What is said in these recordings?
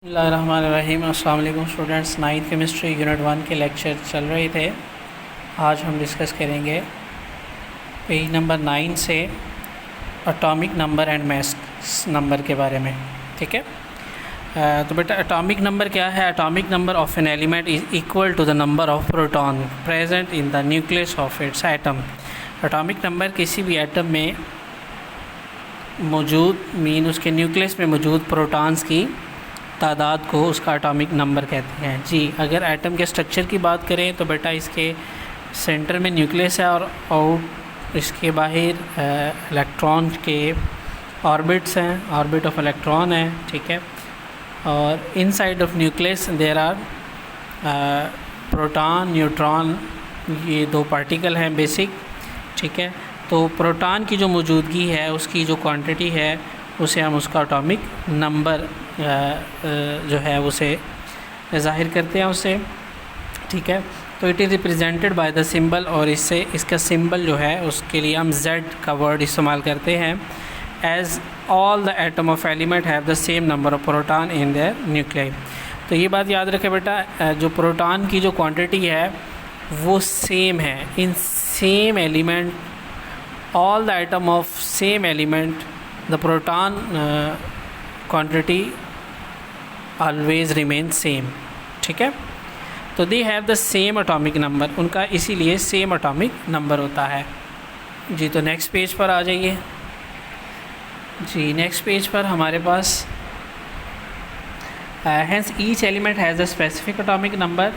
बिस्मिल्लाहिर्रहमानिर्रहीम। अस्सलाम वालेकुम स्टूडेंट्स। नाइन्थ केमिस्ट्री यूनिट 1 के लेक्चर चल रहे थे। आज हम डिस्कस करेंगे पेज नंबर 9 से atomic number and mass number के बारे में। ठीक है, तो बेटा एटॉमिक नंबर क्या है? Atomic number of an element is equal to the number of proton present in the nucleus of its atom. Atomic number किसी भी एटम में मौजूद उसके न्यूक्लियस में मौजूद प्रोटॉन्स की तादाद को उसका एटॉमिक नंबर कहते हैं। जी, अगर एटम के स्ट्रक्चर की बात करें तो बेटा इसके सेंटर में न्यूक्लियस है और आउट इसके बाहर इलेक्ट्रॉन के ऑर्बिट्स हैं, ऑर्बिट ऑफ इलेक्ट्रॉन है। ठीक है, और inside of nucleus there are proton neutron, ये दो पार्टिकल हैं बेसिक। ठीक है, तो प्रोटॉन की जो मौजूदगी है उसकी जो क्वांटिटी है उसे हम उसका एटॉमिक नंबर जो है उसे ज़ाहिर करते हैं उससे। ठीक है, तो it is represented by the symbol, और इससे इसका सिंबल जो है उसके लिए हम Z का वर्ड इस्तेमाल करते हैं। As all the atom of element have the same number of proton in their nuclei. तो ये बात याद रखें बेटा, जो प्रोटॉन की जो क्वांटिटी है वो सेम है in same element, all the atom of same element the proton quantity always remain same। ठीक है, तो they have the same atomic number, उनका इसीलिए सेम एटॉमिक नंबर होता है। जी, तो नेक्स्ट पेज पर आ जाइए। जी, नेक्स्ट पेज पर हमारे पास hence each element has a specific atomic number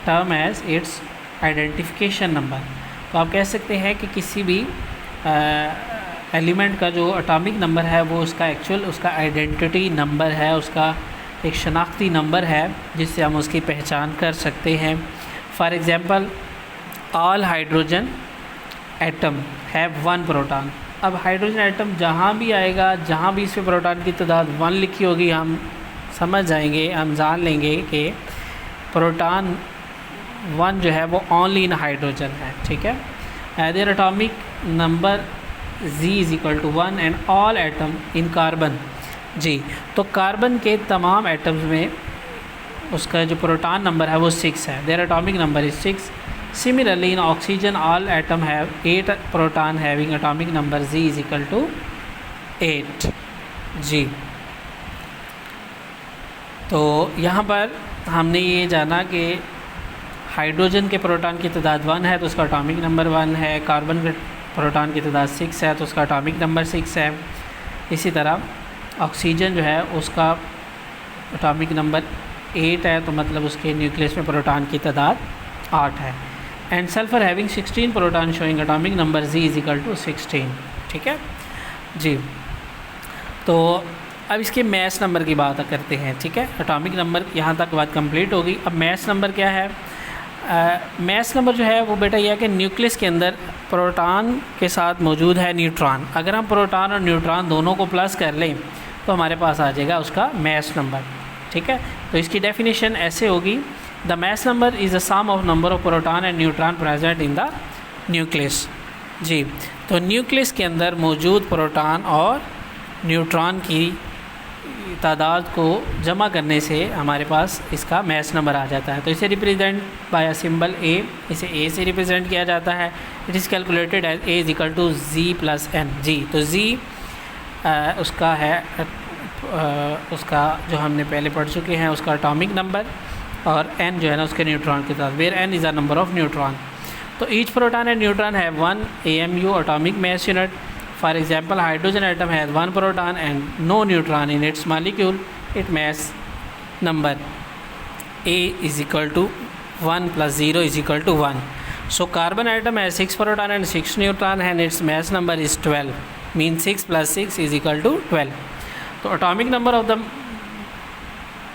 term as its identification number. तो आप कह सकते हैं कि किसी भी एलिमेंट का जो एटॉमिक नंबर है वो उसका एक्चुअल उसका आइडेंटिटी नंबर है, उसका एक शनाख्ती नंबर है जिससे हम उसकी पहचान कर सकते हैं। For example, all hydrogen atom have 1 proton. अब हाइड्रोजन एटम जहाँ भी आएगा, जहाँ भी इसमें प्रोटॉन की तादाद 1 लिखी होगी, हम समझ जाएंगे, हम जान लेंगे कि प्रोटॉन 1 जो है वो ओनली इन हाइड्रोजन है। ठीक है, there atomic number Z is equal to 1 and all atom in carbon. जी, तो कार्बन के तमाम एटम्स में उसका जो प्रोटॉन नंबर है वो 6 है। There atomic number is 6। Similarly in oxygen all atom have 8 proton having atomic number Z is equal to 8। जी, तो यहाँ पर हमने ये जाना कि हाइड्रोजन के प्रोटॉन की तादाद 1 है तो उसका एटॉमिक नंबर 1 है। कार्बन के प्रोटॉन की तादाद 6 है तो उसका एटॉमिक नंबर 6 है। इसी तरह ऑक्सीजन जो है उसका एटॉमिक नंबर 8 है, तो मतलब उसके न्यूक्लियस में प्रोटॉन की तादाद 8 है। And sulphur having 16 proton showing atomic number Z is equal to 16। ठीक है जी, तो अब इसके मैस नंबर की बात करते हैं। ठीक है, एटॉमिक नंबर यहाँ तक बात कंप्लीट होगी। अब मैस नंबर क्या है? मैस नंबर जो है वो बेटा यह है कि न्यूक्लियस के अंदर प्रोटॉन के साथ मौजूद है न्यूट्रॉन। अगर हम प्रोटॉन और न्यूट्रॉन दोनों को प्लस कर लें तो हमारे पास आ जाएगा उसका मैस नंबर। ठीक है, तो इसकी डेफिनेशन ऐसे होगी, the mass number is the sum of number of proton and neutron present in the nucleus. जी, तो न्यूक्लियस के अंदर मौजूद प्रोटॉन और न्यूट्रॉन की तादाद को जमा करने से हमारे पास इसका मैस नंबर आ जाता है। तो इसे रिप्रेजेंट बाय सिंबल A, इसे A से रिप्रेजेंट किया जाता है। It is calculated as A is equal to Z plus N। जी, तो Z उसका है उसका जो हमने पहले पढ़ चुके हैं उसका एटॉमिक नंबर, और N जो है ना उसके न्यूट्रॉन के साथ, where N is the number of neutron. तो each proton and neutron have 1 AMU atomic mass unit. For example, hydrogen atom has 1 proton and no neutron in its molecule. Its mass number A is equal to 1 plus 0 is equal to 1. So carbon atom has 6 proton and 6 neutron and its mass number is 12. Means 6 plus 6 is equal to 12. So atomic number of the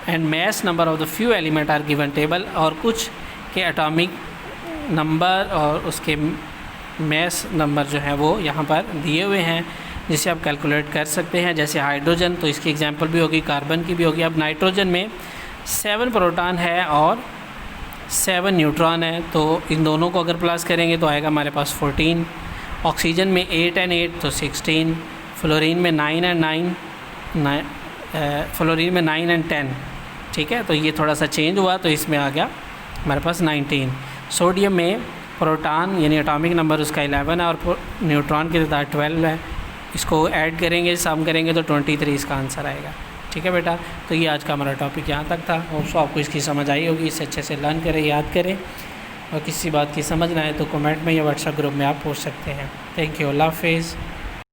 and mass number of the few element are given table, और कुछ के atomic number और उसके mass number जो है वो यहाँ पर दिए हुए हैं जिसे आप कैलकुलेट कर सकते हैं। जैसे हाइड्रोजन, तो इसकी एग्जांपल भी होगी, कार्बन की भी होगी। अब नाइट्रोजन में 7 प्रोटॉन है और 7 न्यूट्रॉन है, तो इन दोनों को अगर प्लस करेंगे तो आएगा हमारे पास 14। ऑक्सीजन में 8 and 8 तो 16। फ्लोरीन में 9 and 9 फ्लोरीन में 9 and 10 ठीक है, तो ये थोड़ा सा चेंज हुआ तो इसमें आ गया हमारे पास 19। सोडियम में प्रोटॉन यानी एटॉमिक नंबर उसका 11 है और न्यूट्रॉन की तादाद 12 है। इसको ऐड करेंगे, सम करेंगे तो 23 इसका आंसर आएगा। ठीक है बेटा, तो ये आज का हमारा टॉपिक यहाँ तक था। होप सो आपको इसकी समझ आई होगी। इसे अच्छे से लर्न करें, याद करें, और किसी बात की समझ ना आए तो कमेंट में या व्हाट्सएप ग्रुप में आप पूछ सकते हैं। थैंक यू, अल्लाह हाफिज़।